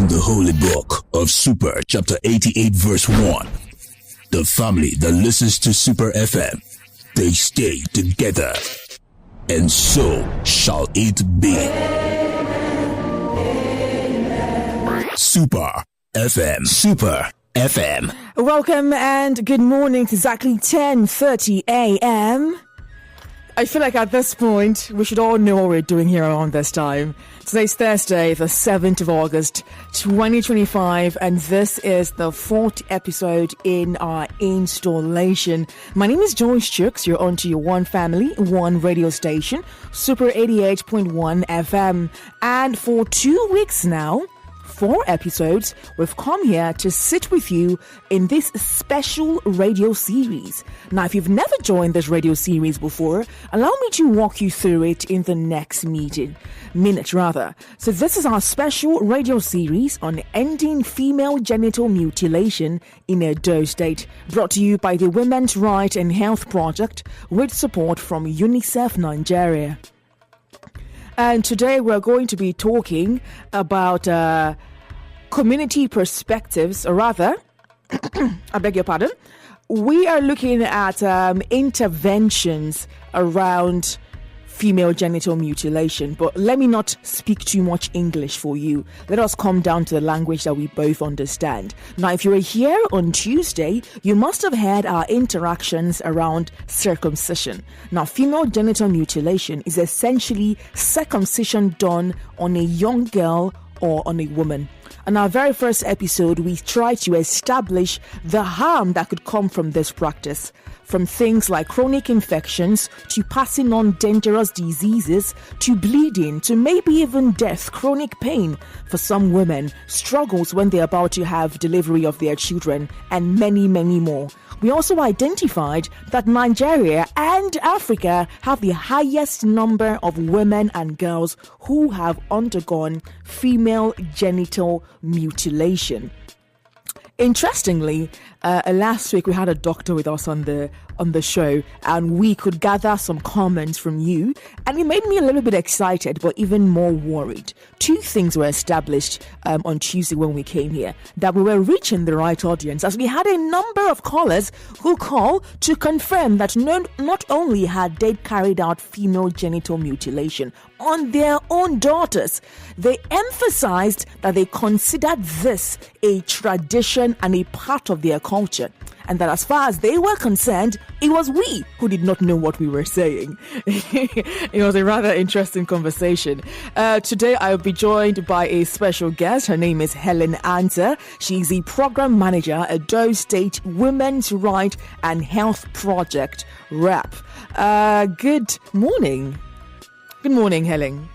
the holy book of Super, chapter 88, verse 1. The family that listens to Super FM, they stay together. And so shall it be. Super FM. Super FM. Welcome and good morning. It's exactly 10:30 a.m. I feel like at this point, we should all know what we're doing here around this time. Today's Thursday, the 7th of August, 2025, and this is the 4th episode in our installation. My name is Joyce Chooks. You're on to your one family, one radio station, Super 88.1 FM. And for 2 weeks now, 4 episodes, we've come here to sit with you in this special radio series. Now, if you've never joined this radio series before, allow me to walk you through it in the next minute. So this is our special radio series on ending female genital mutilation in Edo State, brought to you by the Women's Right and Health Project with support from UNICEF Nigeria. And today we're going to be talking about community perspectives, or rather, I beg your pardon, we are looking at interventions around female genital mutilation. But let me not speak too much English for you. Let us come down to the language that we both understand. Now, if you were here on Tuesday, you must have had our interactions around circumcision. Now, female genital mutilation is essentially circumcision done on a young girl or on a woman. In our very first episode, we tried to establish the harm that could come from this practice, from things like chronic infections to passing on dangerous diseases to bleeding to maybe even death, chronic pain for some women, struggles when they're about to have delivery of their children, and many, many more. We also identified that Nigeria and Africa have the highest number of women and girls who have undergone female genital mutilation. Interestingly, last week we had a doctor with us on the show, and we could gather some comments from you, and it made me a little bit excited but even more worried. 2 things were established on Tuesday when we came here, that we were reaching the right audience, as we had a number of callers who called to confirm that not only had they carried out female genital mutilation on their own daughters, they emphasized that they considered this a tradition and a part of their culture, and that as far as they were concerned, it was we who did not know what we were saying. It was a rather interesting conversation. Today I'll be joined by a special guest. Her name is Helen Anter. She's the program manager at Edo State Women's Right and Health Project, RAP. Good morning. Good morning, Helen.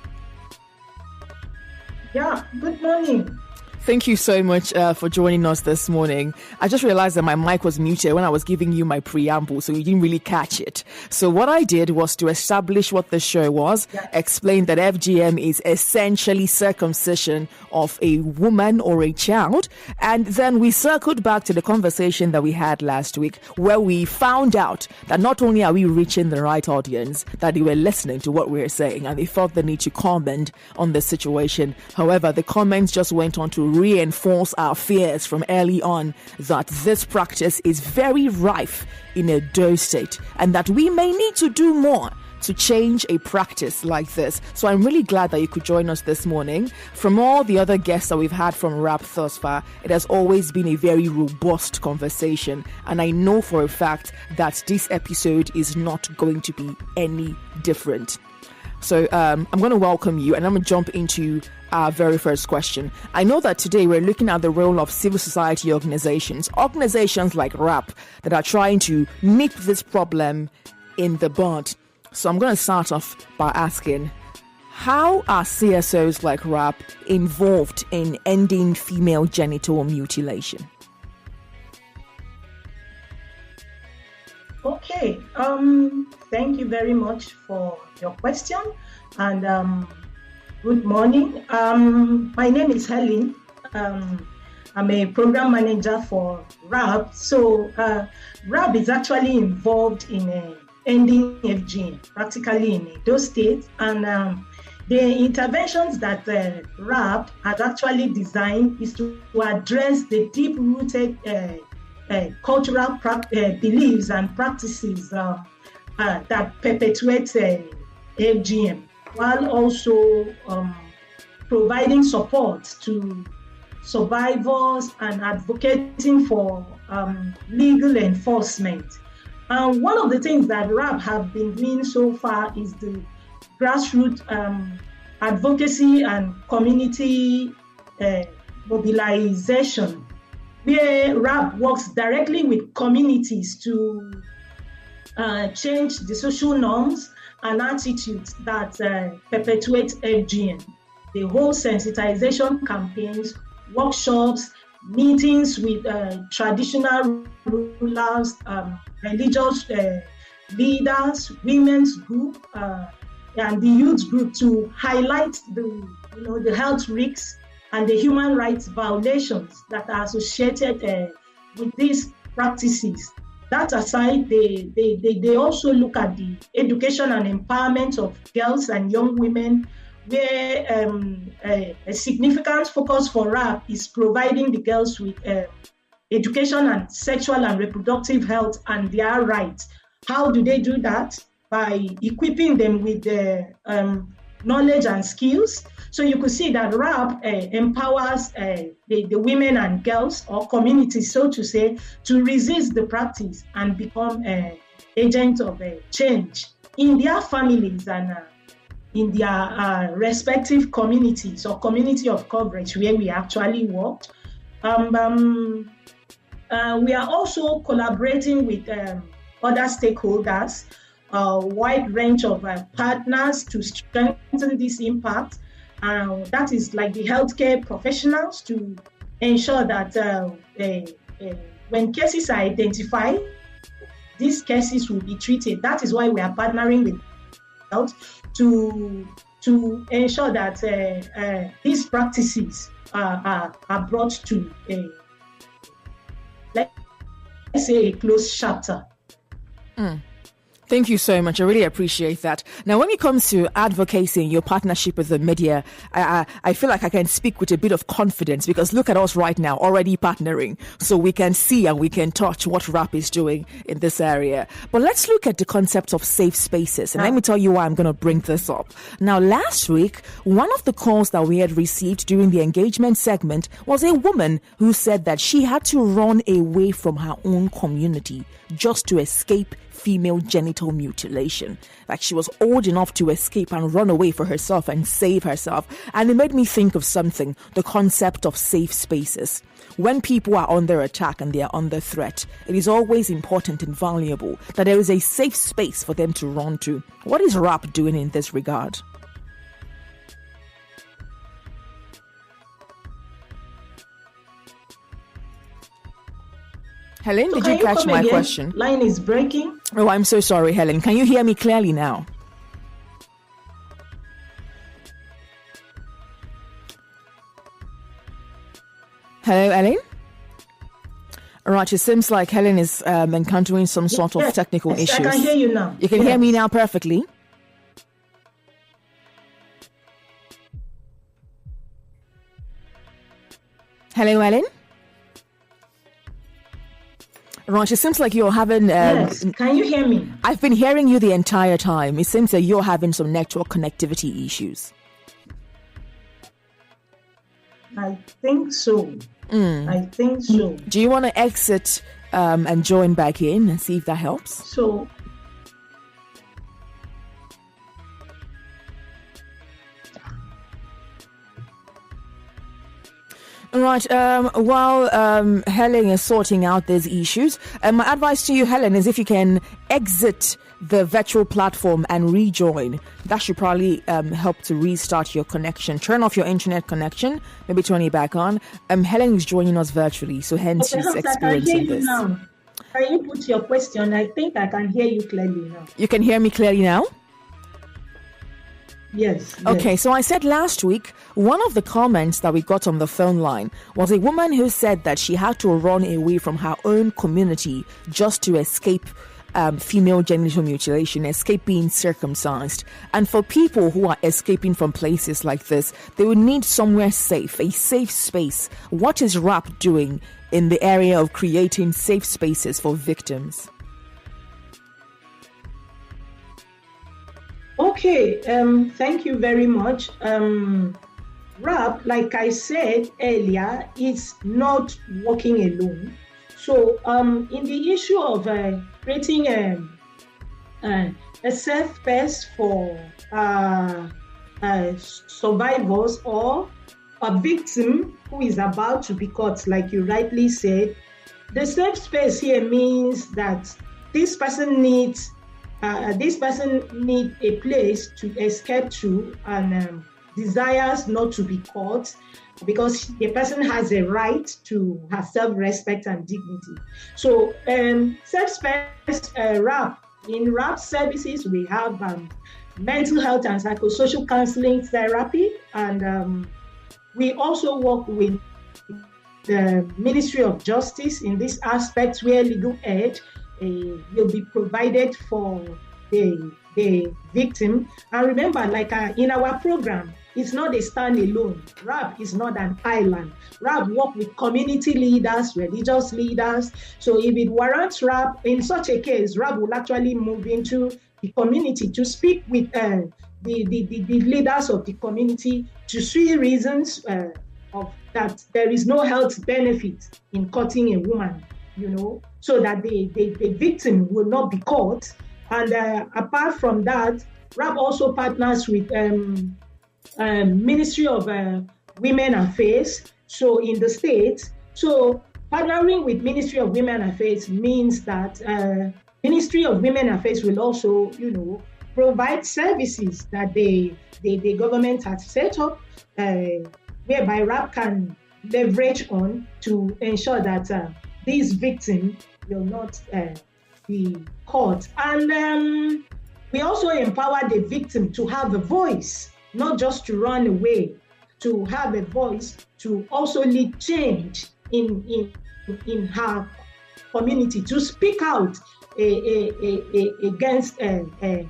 Yeah, good morning. Thank you so much for joining us this morning. I just realized that my mic was muted when I was giving you my preamble, so you didn't really catch it. So what I did was to establish what the show was, explain that FGM is essentially circumcision of a woman or a child, and then we circled back to the conversation that we had last week, where we found out that not only are we reaching the right audience, that they were listening to what we were saying, and they felt the need to comment on the situation. However, the comments just went on to reinforce our fears from early on that this practice is very rife in Edo State, and that we may need to do more to change a practice like this. So I'm really glad that you could join us this morning. From all the other guests that we've had from RAP thus far, it has always been a very robust conversation, and I know for a fact that this episode is not going to be any different. So I'm going to welcome you, and I'm going to jump into our very first question. I know that today we're looking at the role of civil society organizations like RAP, that are trying to nip this problem in the bud. So I'm going to start off by asking, how are CSOs like RAP involved in ending female genital mutilation? Okay, thank you very much for your question, and good morning. My name is Helen. I'm a program manager for RAP. So RAP is actually involved in ending FGM, practically in Edo State, and the interventions that RAP has actually designed is to address the deep-rooted cultural beliefs and practices that perpetuate FGM, while also providing support to survivors and advocating for legal enforcement. And one of the things that RAP have been doing so far is the grassroots advocacy and community mobilization, where RAP works directly with communities to change the social norms and attitudes that perpetuate FGM. The whole sensitization campaigns, workshops, meetings with traditional rulers, religious leaders, women's group, and the youth group to highlight the health risks and the human rights violations that are associated with these practices. That aside, they also look at the education and empowerment of girls and young women, where a significant focus for RAP is providing the girls with education and sexual and reproductive health and their rights. How do they do that? By equipping them with the knowledge and skills. So you could see that RAP empowers the women and girls or communities, so to say, to resist the practice and become agents of change in their families and in their respective communities or community of coverage where we actually worked. We are also collaborating with other stakeholders, a wide range of partners to strengthen this impact. That is like the healthcare professionals to ensure that when cases are identified, these cases will be treated. That is why we are partnering with health to ensure that these practices are brought to let's say a closed chapter. Thank you so much. I really appreciate that. Now, when it comes to advocating your partnership with the media, I feel like I can speak with a bit of confidence because look at us right now, already partnering. So we can see and we can touch what RAP is doing in this area. But let's look at the concept of safe spaces. And let me tell you why I'm going to bring this up. Now, last week, one of the calls that we had received during the engagement segment was a woman who said that she had to run away from her own community just to escape female genital mutilation. Like she was old enough to escape and run away for herself and save herself. And it made me think of something, the concept of safe spaces. When people are under attack and they are under threat, it is always important and valuable that there is a safe space for them to run to. What is RAP doing in this regard? Helen, did you catch my question? Line is breaking. Oh, I'm so sorry, Helen. Can you hear me clearly now? Hello, Ellen? All right, it seems like Helen is encountering some sort of technical issues. I can hear you now. You can hear me now perfectly? Hello, Ellen? Right, it seems like you're having... yes, can you hear me? I've been hearing you the entire time. It seems that you're having some network connectivity issues. I think so. I think so. Do you want to exit and join back in and see if that helps? So... All right. While Helen is sorting out these issues, my advice to you, Helen, is if you can exit the virtual platform and rejoin. That should probably help to restart your connection. Turn off your internet connection, maybe turn it back on. Helen is joining us virtually, so hence she's experiencing this. Now. Can you put your question? I think I can hear you clearly now. You can hear me clearly now? Yes. Okay, so I said last week, one of the comments that we got on the phone line was a woman who said that she had to run away from her own community just to escape female genital mutilation, escape being circumcised. And for people who are escaping from places like this, they would need somewhere safe, a safe space. What is RAP doing in the area of creating safe spaces for victims? Okay, thank you very much. RAP, like I said earlier, is not working alone. So in the issue of creating a safe space for survivors or a victim who is about to be caught, like you rightly said, the safe space here means that this person needs a place to escape to and desires not to be caught, because the person has a right to her self-respect and dignity. So safe space RAP. In RAP services, we have mental health and psychosocial counseling therapy, and we also work with the Ministry of Justice in this aspect, where legal aid will be provided for the victim. And remember, like in our program, it's not a standalone. RAP is not an island. RAP work with community leaders, religious leaders. So if it warrants RAP, in such a case, RAP will actually move into the community to speak with the leaders of the community to see reasons of that there is no health benefit in cutting a woman, so that the victim will not be caught. And apart from that, RAP also partners with Ministry of Women Affairs, so in the state. So partnering with Ministry of Women Affairs means that Ministry of Women Affairs will also, provide services that the government has set up, whereby RAP can leverage on to ensure that these victims will not be caught. And we also empower the victim to have a voice, not just to run away, to have a voice, to also lead change in her community, to speak out against the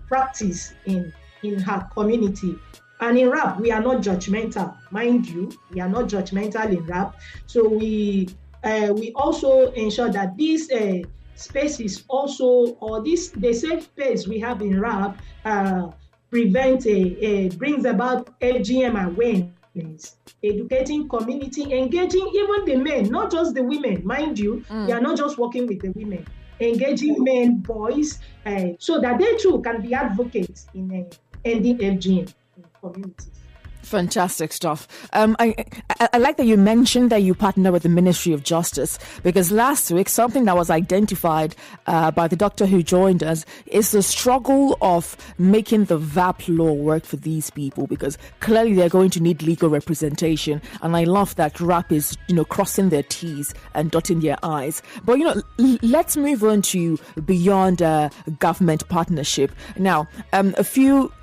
practice in her community. And in RAP, we are not judgmental, mind you. We are not judgmental in RAP. So we also ensure that these spaces also, or the safe space we have in RAP, brings about FGM awareness, educating community, engaging even the men, not just the women, mind you. We are not just working with the women, engaging men, boys, so that they too can be advocates in ending FGM in communities. Fantastic stuff. I like that you mentioned that you partner with the Ministry of Justice, because last week something that was identified by the doctor who joined us is the struggle of making the VAP law work for these people, because clearly they're going to need legal representation. And I love that RAP is, crossing their T's and dotting their I's. But, let's move on to beyond government partnership. Now,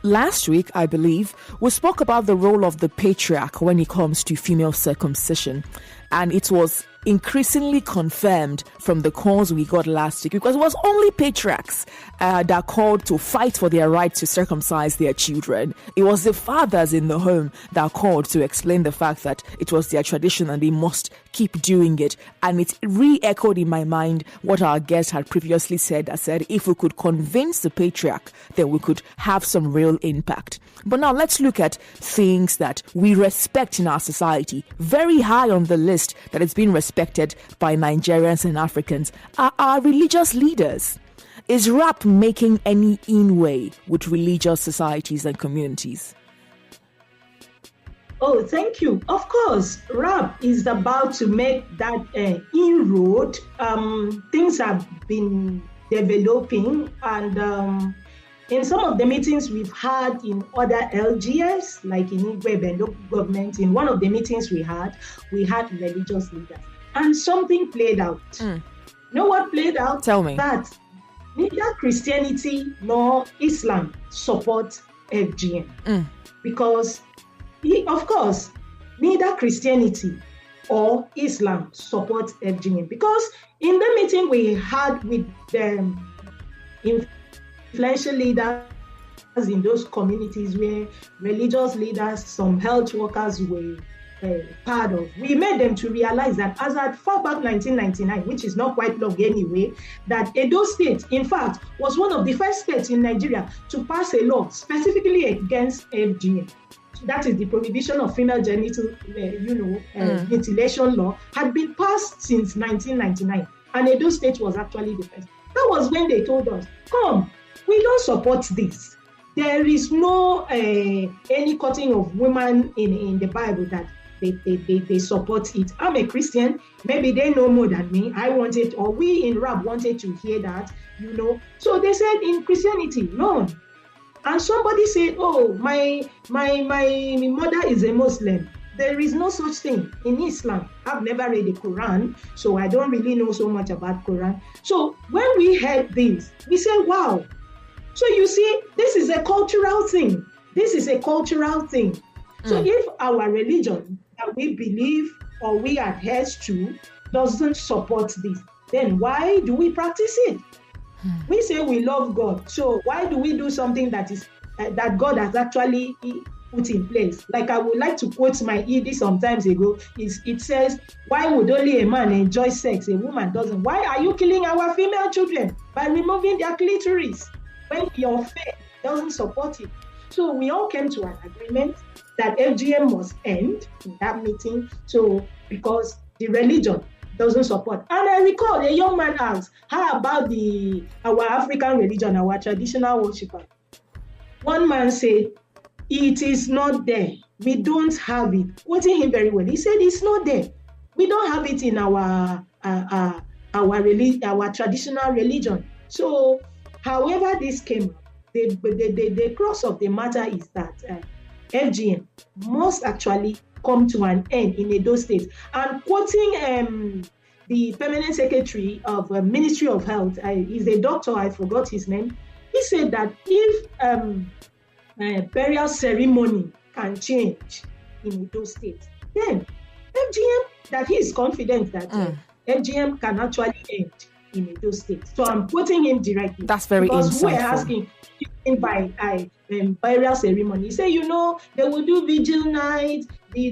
last week, I believe, we spoke about the role of the patriarch when it comes to female circumcision, and it was increasingly confirmed from the calls we got last week, because it was only patriarchs that called to fight for their right to circumcise their children. It was the fathers in the home that called to explain the fact that it was their tradition and they must keep doing it. And it re-echoed in my mind what our guest had previously said. I said, if we could convince the patriarch, then we could have some real impact. But now let's look at things that we respect in our society. Very high on the list that it's been respected by Nigerians and Africans are our religious leaders. Is RAP making any inway with religious societies and communities? Oh, thank you. Of course, RAP is about to make that inroad. Things have been developing, and in some of the meetings we've had in other LGS, like in Igwe and local government, in one of the meetings we had religious leaders. And something played out. You know what played out? Tell me. That neither Christianity nor Islam support FGM. Because, of course, neither Christianity or Islam supports FGM? Because in the meeting we had with the influential leaders in those communities where religious leaders, some health workers were part of, we made them to realize that as at far back 1999, which is not quite long anyway, that Edo State, in fact, was one of the first states in Nigeria to pass a law specifically against FGM. That is the prohibition of female genital, mutilation law, had been passed since 1999, and Edo State was actually the first. That was when they told us, come, we don't support this. There is no any cutting of women in the Bible that they support it. I'm a Christian. Maybe they know more than me. I wanted, or we in rap wanted to hear that, So they said in Christianity, no. And somebody said, oh, my mother is a Muslim. There is no such thing in Islam. I've never read the Quran, so I don't really know so much about Quran. So when we heard this, we said, wow. So you see, this is a cultural thing. So if our religion that we believe or we adhere to doesn't support this, then why do we practice it? We say we love God. So why do we do something that is that God has actually put in place? Like I would like to quote my ED sometimes ago. It says, why would only a man enjoy sex, a woman doesn't? Why are you killing our female children by removing their clitoris when your faith doesn't support it? So we all came to an agreement that FGM must end in that meeting. So because the religion doesn't support. And I recall a young man asked, how about our African religion, our traditional worshiper? One man said, it is not there. We don't have it. Quoting him very well, he said, it's not there. We don't have it in our traditional religion. So, however this came, the crux of the matter is that FGM must actually come to an end in Edo State. And quoting the permanent secretary of Ministry of Health, he's a doctor, I forgot his name, he said that if burial ceremony can change in Edo State, then FGM, that he is confident that FGM can actually end in Edo State. So I'm quoting him directly. That's very because insightful. We're asking by burial ceremony. He said, they will do vigil night,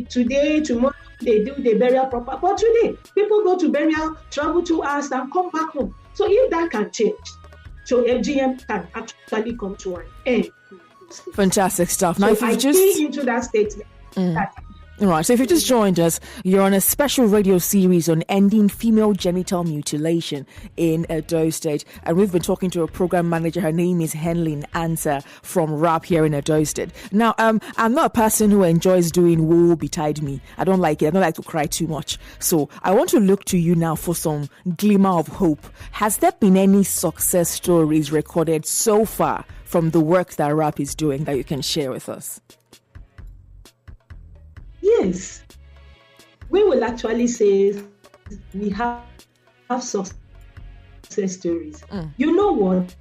today, tomorrow, they do the burial proper. But today, people go to burial, travel 2 hours, and come back home. So if that can change, so FGM can actually come to an end. Fantastic stuff. Now, so if you've key into that statement. Right, so if you just joined us, you're on a special radio series on ending female genital mutilation in Edo State. And we've been talking to a program manager. Her name is Henlin Answer from RAP here in Edo State. Now, I'm not a person who enjoys doing woe betide me. I don't like it. I don't like to cry too much. So I want to look to you now for some glimmer of hope. Has there been any success stories recorded so far from the work that RAP is doing that you can share with us? Yes, we will actually say we have success stories. You know what?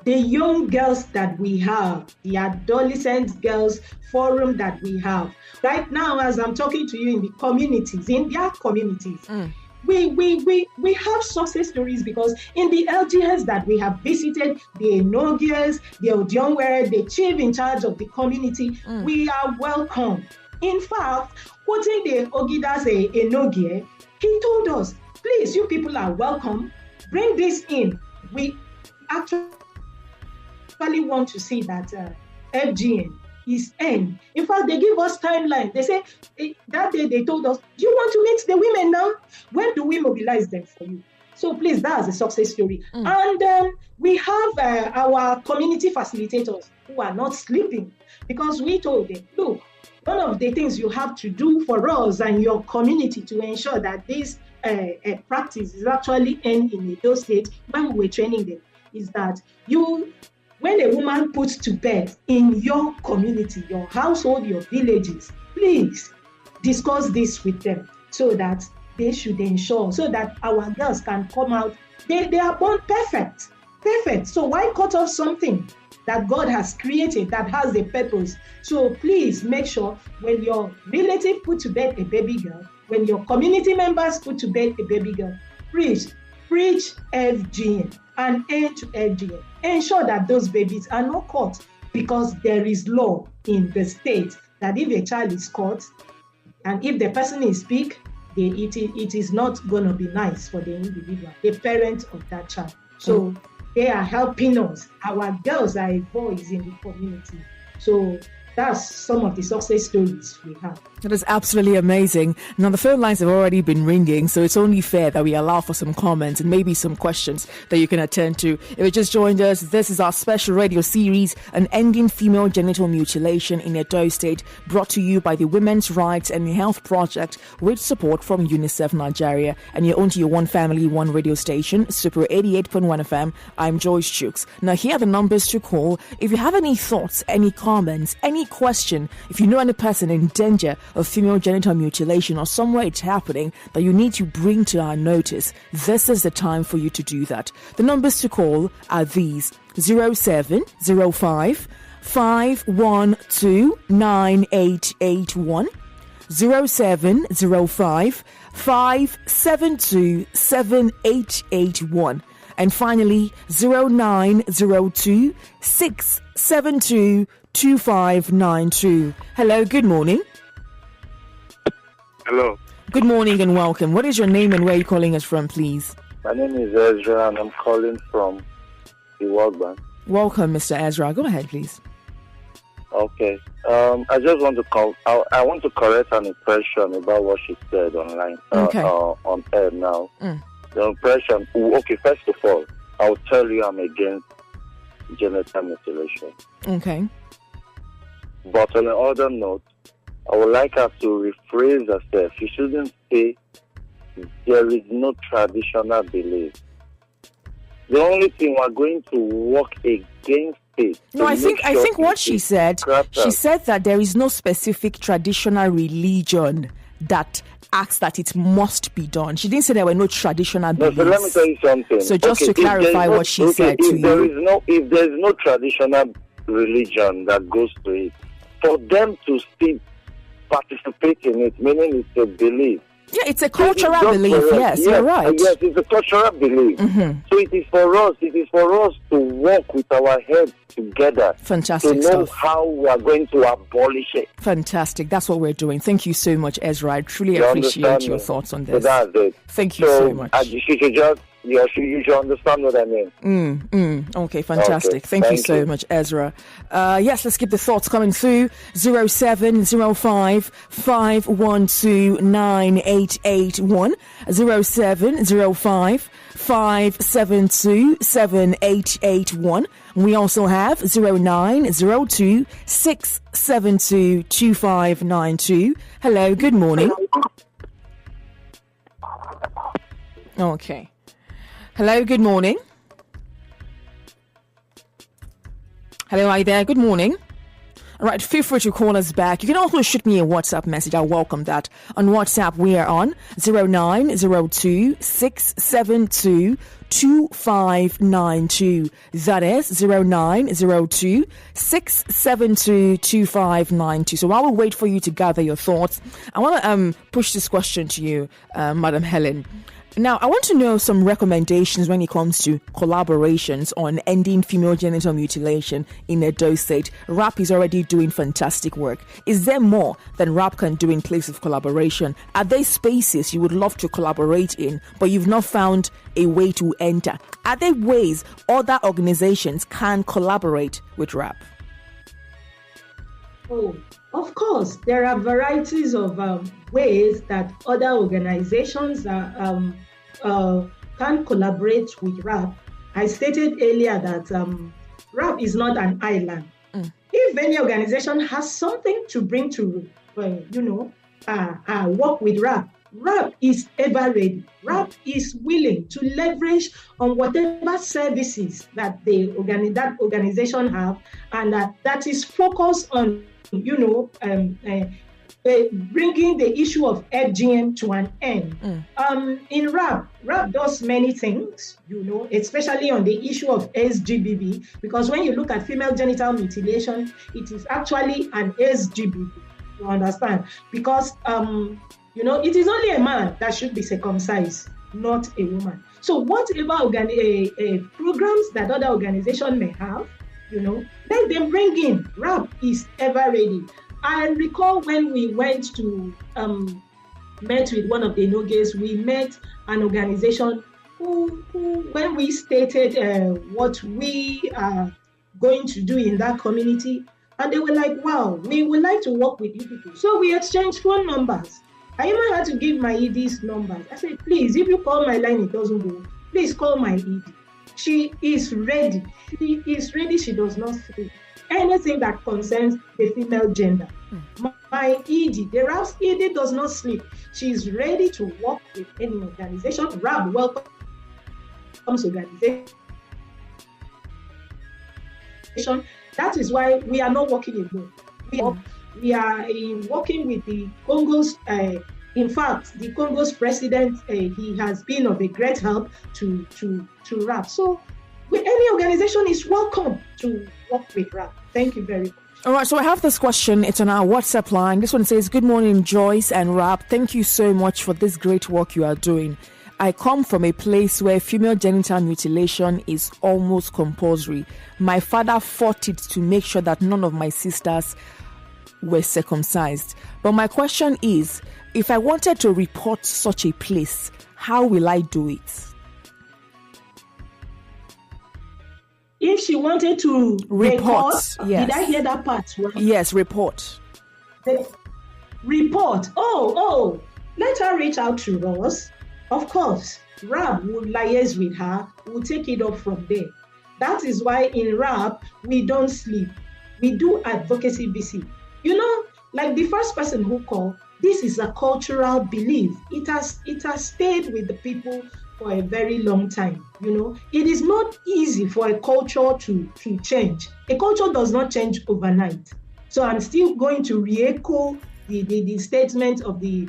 The young girls that we have, the adolescent girls forum that we have, right now as I'm talking to you in the communities, in their communities, we have success stories because in the LGS that we have visited, the Enogies, the Odionwere, the chief in charge of the community, we are welcome. In fact, quoting the Ogidas Enogie, he told us, please, you people are welcome, bring this in. We actually want to see that FGM is end. In fact, they give us timeline. They say that day they told us, do you want to meet the women now? When do we mobilize them for you? So please, that's a success story. And we have our community facilitators who are not sleeping because we told them, look, one of the things you have to do for us and your community to ensure that this practice is actually end in Edo State when we were training them is that when a woman puts to bed in your community, your household, your villages, please discuss this with them so that they should ensure, so that our girls can come out. They are born perfect. So why cut off something that God has created, that has a purpose. So please make sure when your relative put to bed a baby girl, when your community members put to bed a baby girl, preach FGM and end to FGM. Ensure that those babies are not caught, because there is law in the state that if a child is caught and if the person is big, it is not going to be nice for the individual, the parent of that child. So they are helping us. Our girls are a voice in the community. So that's some of the success stories we have. That is absolutely amazing. Now, the phone lines have already been ringing, so it's only fair that we allow for some comments and maybe some questions that you can attend to. If you just joined us, this is our special radio series, An Ending Female Genital Mutilation in Edo State, brought to you by the Women's Rights and Health Project with support from UNICEF Nigeria. And you're on to your One Family, One radio station, Super 88.1 FM. I'm Joyce Chooks. Now, here are the numbers to call. If you have any thoughts, any comments, any question, if you know any person in danger of female genital mutilation or somewhere it's happening that you need to bring to our notice, this is the time for you to do that. The numbers to call are these: 0705 512 9881, 0705 572 7881, and finally 0902 672 2592. Hello, good morning. Hello. Good morning and welcome. What is your name and where are you calling us from, please? My name is Ezra and I'm calling from the World Bank. Welcome, Mr. Ezra. Go ahead, please. Okay. I just want to I want to correct an impression about what she said online. Okay. On air now. The impression. Okay. First of all, I'll tell you I'm against genital mutilation. Okay. But on another note, I would like her to rephrase herself. She shouldn't say there is no traditional belief. The only thing we're going to work against it. No, I think what she said that there is no specific traditional religion that asks that it must be done. She didn't say there were no traditional beliefs. No, so let me tell you something. So just to clarify what she said to you. If there is no traditional religion that goes to it, for them to still participate in it, meaning it's a belief. Yeah, it's a cultural belief. Yes, you're right. Yes, it's a cultural belief. So it is for us to work with our heads together. Fantastic to know stuff. how we are going to abolish it. Fantastic. That's what we're doing. Thank you so much, Ezra. I truly appreciate your thoughts on this. So that's it. Thank you so much. You should understand what I mean. Okay, fantastic. Okay. Thank you so much, Ezra. Yes, let's keep the thoughts coming through. 0705 512 9881, 0705 572 7881. We also have 0902 672 2592. Hello, good morning. Okay. Hello, good morning. Hello, are you there? Good morning. All right, feel free to call us back. You can also shoot me a WhatsApp message. I'll welcome that. On WhatsApp, we are on 0902 672 2592. That is 0902 672 2592. So while we wait for you to gather your thoughts, I want to push this question to you, Madam Helen. Now, I want to know some recommendations when it comes to collaborations on ending female genital mutilation in Edo State. RAP is already doing fantastic work. Is there more than RAP can do in place of collaboration? Are there spaces you would love to collaborate in, but you've not found a way to enter? Are there ways other organizations can collaborate with RAP? Oh, of course, there are varieties of ways that other organizations can collaborate with RAP. I stated earlier that RAP is not an island. If any organization has something to bring to, work with RAP, RAP is ever ready. RAP is willing to leverage on whatever services that that organization have, and that is focused on bringing the issue of FGM to an end. In rap does many things, especially on the issue of SGBB, because when you look at female genital mutilation, it is actually an SGBB. You understand? Because it is only a man that should be circumcised, not a woman. So whatever programs that other organizations may have, let them bring in. Rap is ever ready. I recall when we went to met with one of the Noges, we met an organization who when we stated what we are going to do in that community, and they were like, wow, we would like to work with you people. So we exchanged phone numbers. I even had to give my ED's numbers. I said, please, if you call my line, it doesn't go. Please call my ED. She is ready. She is ready. She does not sleep. Anything that concerns the female gender. My ED, the RAP's ED does not sleep. She is ready to work with any organization. RAP welcomes organization. That is why we are not working alone. We are working with the Congo's. In fact, the Congo's president, he has been of a great help to RAP. So, any organization is welcome to work with RAP. Thank you very much. All right, so I have this question. It's on our WhatsApp line. This one says, good morning, Joyce and RAP. Thank you so much for this great work you are doing. I come from a place where female genital mutilation is almost compulsory. My father fought it to make sure that none of my sisters were circumcised. But my question is, if I wanted to report such a place, how will I do it? If she wanted to report, yes. Did I hear that part? Right? Yes, report. Report. Let her reach out to us. Of course, RAP will liaise with her. We'll take it up from there. That is why in RAP, we don't sleep. We do advocacy visit. Like the first person who called, this is a cultural belief. It has stayed with the people for a very long time. It is not easy for a culture to change. A culture does not change overnight. So I'm still going to re-echo the statement of the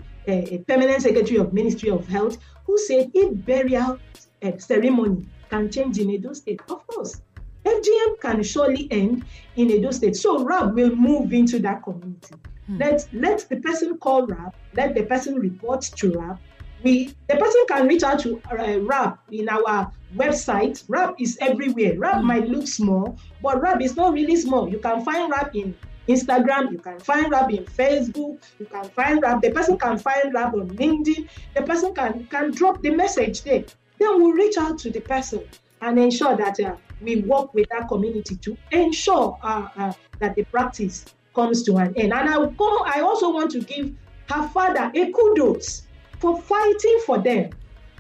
Permanent Secretary of Ministry of Health, who said if burial ceremony can change in Edo State, of course, FGM can surely end in Edo State. So RAP will move into that community. Let the person call RAP, let the person report to RAP. The person can reach out to RAP in our website. RAP is everywhere. RAP might look small, but RAP is not really small. You can find RAP in Instagram, you can find RAP in Facebook, you can find RAP. The person can find RAP on LinkedIn. The person can drop the message there. Then we'll reach out to the person and ensure that we work with that community to ensure that the practice comes to an end. And I also want to give her father a kudos for fighting for them.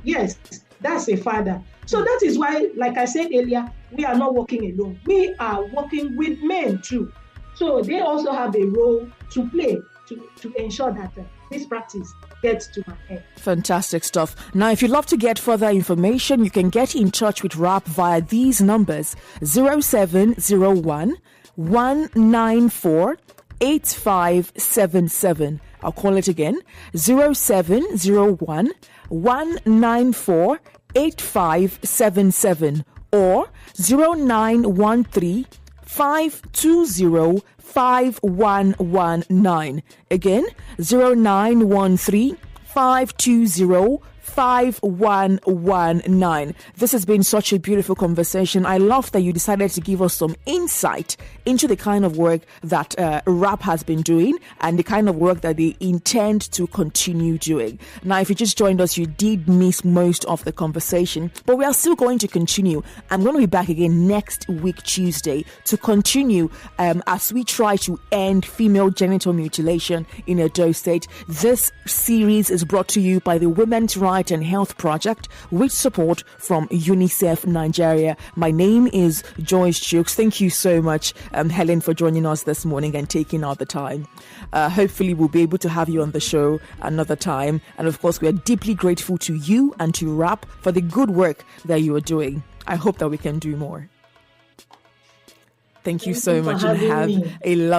Yes, that's a father. So that is why, like I said earlier, we are not working alone. We are working with men too. So they also have a role to play to ensure that this practice gets to an end. Fantastic stuff. Now, if you'd love to get further information, you can get in touch with RAP via these numbers: 0701 194 8577. I'll call it again: 0701 194 8577 or 0913 520 5119. Again, 0913 520 5119. This has been such a beautiful conversation. I love that you decided to give us some insight into the kind of work that RAP has been doing and the kind of work that they intend to continue doing. Now, if you just joined us, you did miss most of the conversation, but we are still going to continue. I'm going to be back again next week, Tuesday, to continue as we try to end female genital mutilation in Edo State. This series is brought to you by the Women's Rights and Health Project with support from UNICEF Nigeria. My name is Joyce Jukes. Thank you so much, Helen, for joining us this morning and taking out the time. Hopefully we'll be able to have you on the show another time. And of course, we are deeply grateful to you and to RAP for the good work that you are doing. I hope that we can do more. Thank you so much and have a lovely